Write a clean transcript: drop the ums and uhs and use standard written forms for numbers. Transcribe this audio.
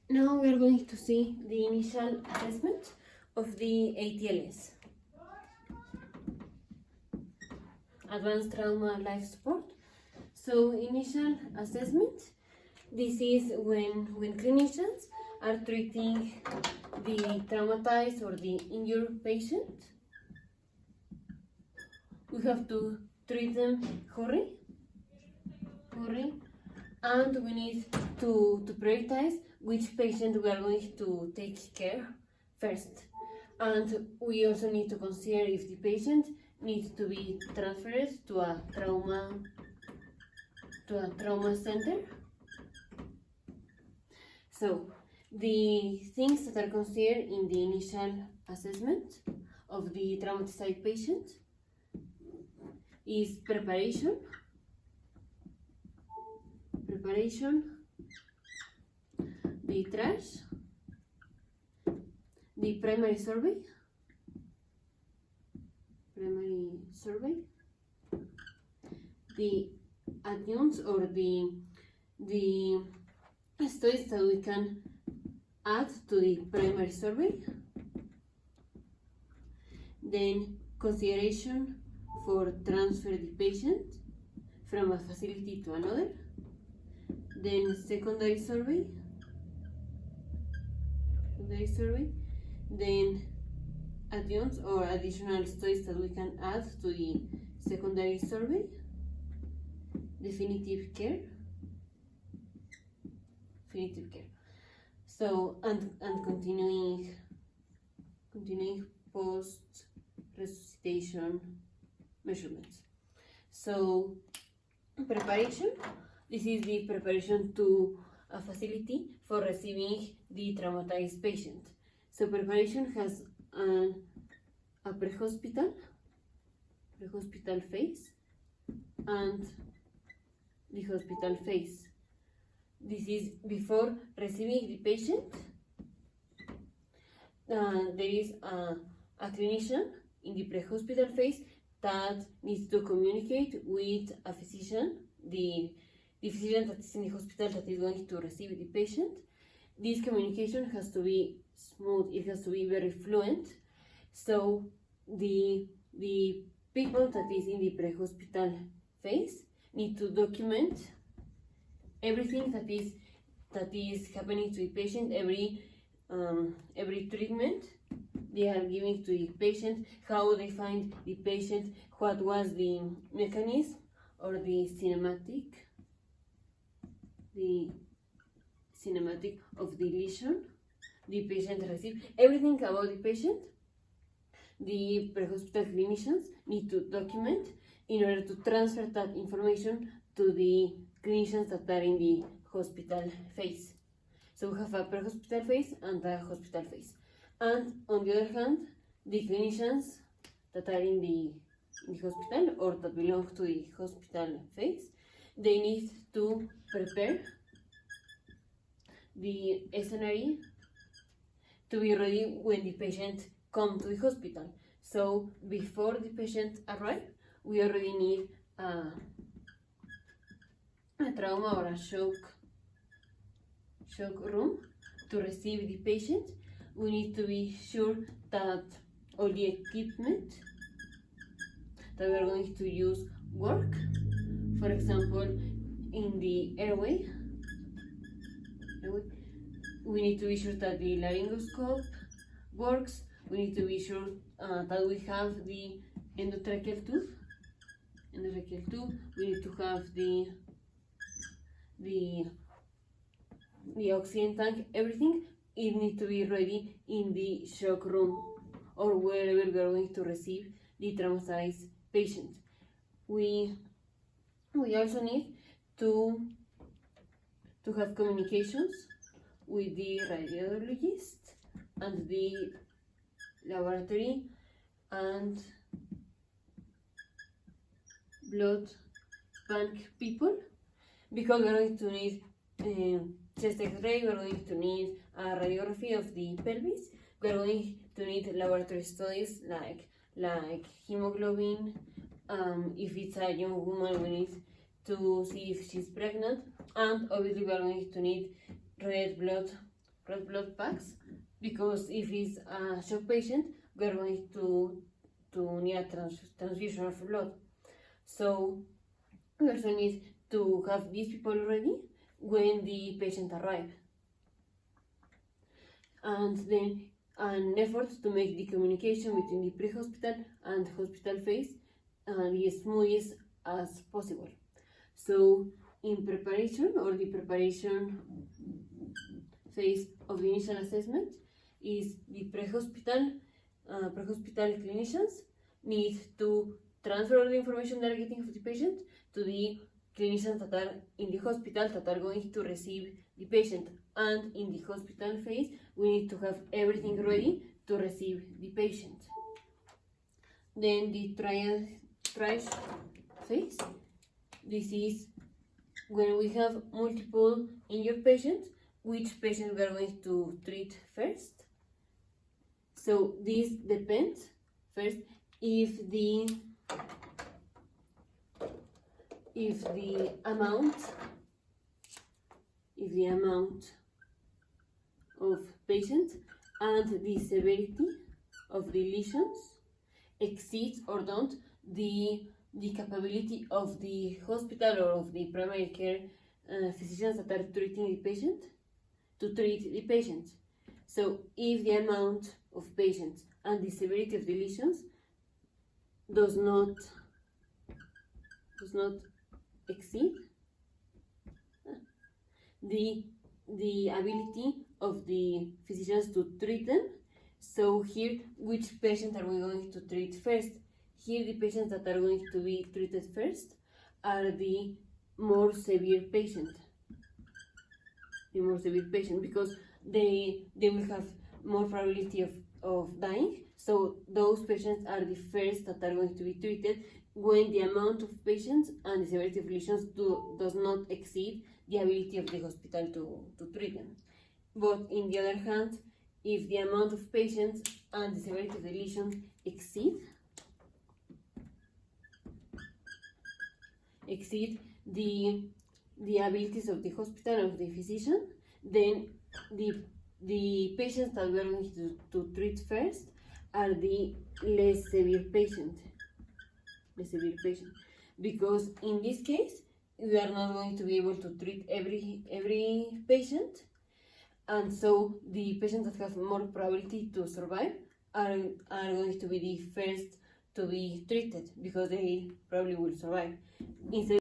Now we are going to see the initial assessment of the ATLS, Advanced Trauma Life Support. So initial assessment, this is when clinicians are treating the traumatized or the injured patient. We have to treat them hurry, and we need to prioritize which patient we are going to take care first. And we also need to consider if the patient needs to be transferred to a trauma center. So the things that are considered in the initial assessment of the traumatized patient is preparation, the triage, the primary survey, the adjuncts or the studies that we can add to the primary survey, then consideration for transfer the patient from a facility to another, then secondary survey, then adjuncts or additional studies that we can add to the secondary survey, definitive care. So and continuing post resuscitation measurements. So preparation, this is the preparation to a facility for receiving the traumatized patient. So preparation has a pre-hospital phase and the hospital phase. This is before receiving the patient. There is a clinician in the pre-hospital phase that needs to communicate with a physician, the physician that is in the hospital that is going to receive the patient. This communication has to be smooth, it has to be very fluent. So the people that is in the pre-hospital phase need to document everything that is happening to the patient, every treatment they are giving to the patient, how they find the patient, what was the mechanism or the cinematic of the lesion the patient received, everything about the patient. The pre-hospital clinicians need to document in order to transfer that information to the clinicians that are in the hospital phase. So we have a pre-hospital phase and a hospital phase. And on the other hand, the clinicians that are in the hospital or that belong to the hospital phase, they need to prepare the scenario to be ready when the patient comes to the hospital. So before the patient arrives, we already need a trauma or a shock room to receive the patient. We need to be sure that all the equipment that we are going to use work. For example, in the airway, we need to be sure that the laryngoscope works. We need to be sure that we have the endotracheal tube. We need to have the oxygen tank, everything. It needs to be ready in the shock room or wherever we are going to receive the traumatized patient. We also need to have communications with the radiologist and the laboratory and blood bank people, because we're going to need chest x-ray, we're going to need a radiography of the pelvis, we're going to need laboratory studies like hemoglobin. If it's a young woman, we need to see if she's pregnant, and obviously we are going to need red blood red blood packs, because if it's a shock patient, we are going to need a transfusion of blood. So we also need to have these people ready when the patient arrives. And then an effort to make the communication between the pre-hospital and hospital phase the smoothest as possible. So in preparation, or the preparation phase of the initial assessment, is the pre-hospital clinicians need to transfer all the information they are getting from the patient to the clinicians that are in the hospital that are going to receive the patient. And in the hospital phase, we need to have everything ready to receive the patient. Then the triage phase. This is when we have multiple injured patients, which patient we are going to treat first. So this depends first if the amount of patients and the severity of the lesions exceeds or don't the capability of the hospital or of the primary care physicians that are treating the patient to treat the patient. So if the amount of patients and the severity of the lesions does not exceed the ability of the physicians to treat them. So here, which patients are we going to treat first? Here, the patients that are going to be treated first are the more severe patient. Because they will have more probability of dying. So those patients are the first that are going to be treated when the amount of patients and the severity of lesions does not exceed the ability of the hospital to treat them. But in the other hand, if the amount of patients and the severity of the lesions exceed the abilities of the hospital, of the physician, then the patients that we are going to treat first are the less severe patient. Because in this case, we are not going to be able to treat every patient, and so the patients that have more probability to survive are going to be the first to be treated because they probably will survive. Instead